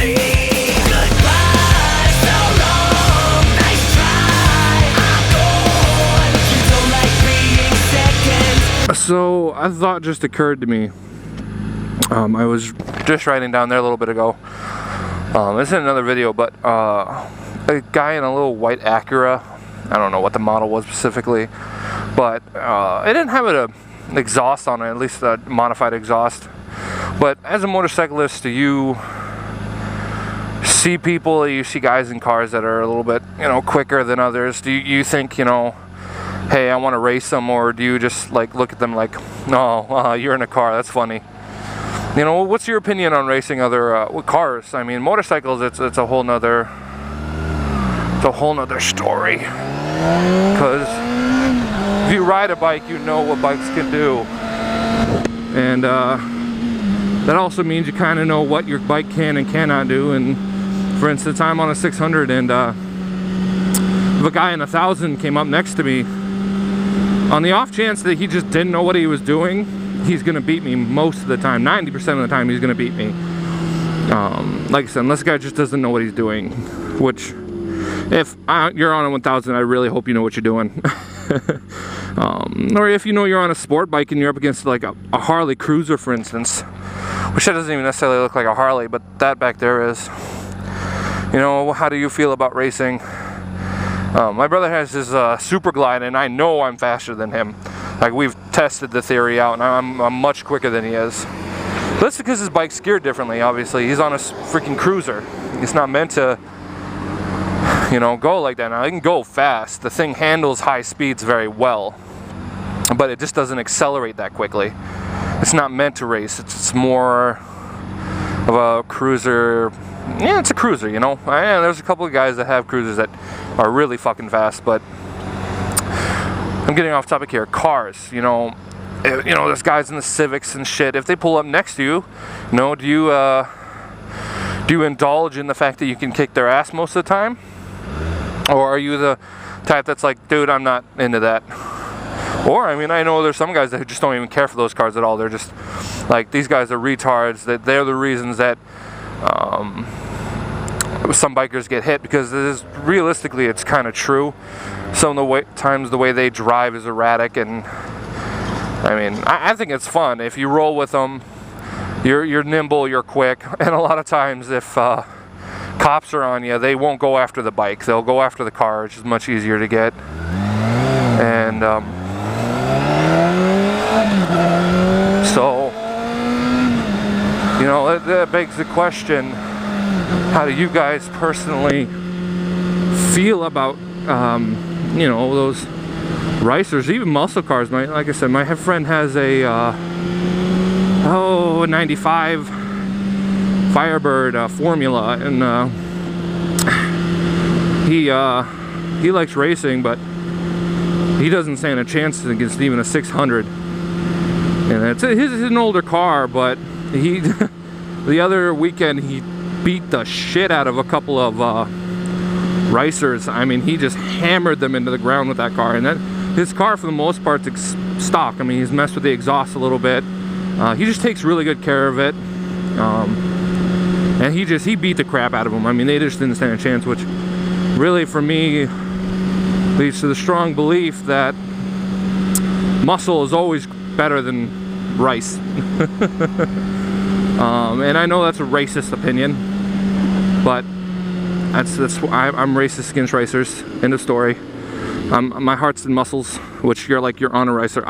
see. Goodbye, so long, nice try, I'm gone. You don't like being second. So a thought just occurred to me. I was just riding down there a little bit ago. This isn't another video, but a guy in a little white Acura. I don't know what the model was specifically, but it didn't have an exhaust on it, at least a modified exhaust. But as a motorcyclist, do you see people, you see guys in cars that are a little bit, you know, quicker than others? Do you think, you know, hey, I want to race them, or do you just like look at them like, no, you're in a car, that's funny? You know, what's your opinion on racing other cars? I mean, motorcycles, it's a whole nother story. Because if you ride a bike, you know what bikes can do, and that also means you kind of know what your bike can and cannot do. And for instance, I'm on a 600, and if a guy in 1,000 came up next to me, on the off chance that he just didn't know what he was doing, he's gonna beat me most of the time. 90% of the time he's gonna beat me. Like I said, unless the guy just doesn't know what he's doing, which if you're on a 1000, I really hope you know what you're doing. Or if you know you're on a sport bike and you're up against like a Harley Cruiser, for instance, which that doesn't even necessarily look like a Harley, but that back there is. You know, how do you feel about racing? My brother has his Super Glide, and I know I'm faster than him. Like, we've tested the theory out, and I'm much quicker than he is. That's because his bike's geared differently, obviously. He's on a freaking cruiser. It's not meant to, you know, go like that. Now, it can go fast. The thing handles high speeds very well, but it just doesn't accelerate that quickly. It's not meant to race. It's more of a cruiser. Yeah, it's a cruiser, you know. There's a couple of guys that have cruisers that are really fucking fast, but I'm getting off topic here. Cars, you know, there's guys in the Civics and shit. If they pull up next to you, you know, do you indulge in the fact that you can kick their ass most of the time? Or are you the type that's like, dude, I'm not into that? Or, I mean, I know there's some guys that just don't even care for those cars at all. They're just like, these guys are retards. That they're the reasons that some bikers get hit, because realistically it's kind of true. Some of the times the way they drive is erratic, and I mean, I think it's fun. If you roll with them, you're nimble, you're quick, and a lot of times if cops are on you, they won't go after the bike, they'll go after the car, which is much easier to get. And so, you know, that begs the question, how do you guys personally feel about you know, those racers, even muscle cars? Like I said, my friend has a 95 Firebird Formula, and he likes racing, but he doesn't stand a chance against even a 600. And it's an older car, but he the other weekend he beat the shit out of a couple of racers. I mean, he just hammered them into the ground with that car. And his car, for the most part, is stock. I mean, he's messed with the exhaust a little bit. He just takes really good care of it. And he beat the crap out of them. I mean, they just didn't stand a chance, which really, for me, leads to the strong belief that muscle is always better than rice. And I know that's a racist opinion, but I'm racist against racers. End of story. My heart's in muscles, which you're on a racer.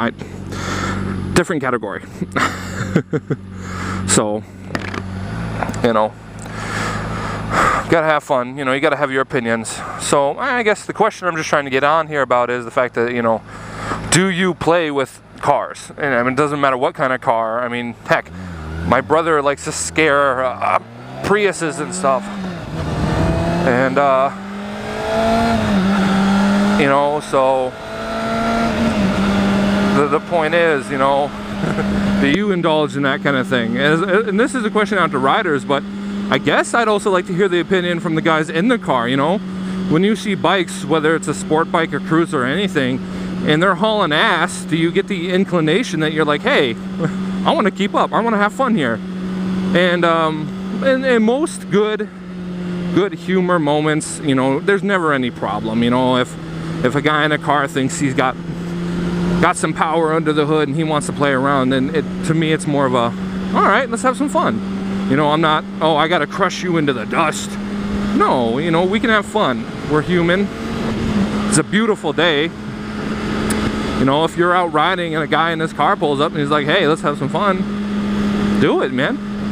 Different category. So, you know, gotta have fun. You know, you gotta have your opinions. So I guess the question I'm just trying to get on here about is the fact that, you know, do you play with cars? And I mean, it doesn't matter what kind of car. I mean, heck, my brother likes to scare Priuses and stuff. And you know, so the point is, you know, do you indulge in that kind of thing? And this is a question out to riders, but I guess I'd also like to hear the opinion from the guys in the car. You know, when you see bikes, whether it's a sport bike or cruiser or anything, and they're hauling ass, do you get the inclination that you're like, hey, I want to keep up, I want to have fun here? And in most good humor moments, you know, there's never any problem. You know, if a guy in a car thinks he's got some power under the hood and he wants to play around, then to me it's more of a, all right, let's have some fun. You know, I'm not, oh, I gotta crush you into the dust. No, you know, we can have fun. We're human. It's a beautiful day. You know, if you're out riding and a guy in his car pulls up and he's like, hey, let's have some fun, do it, man.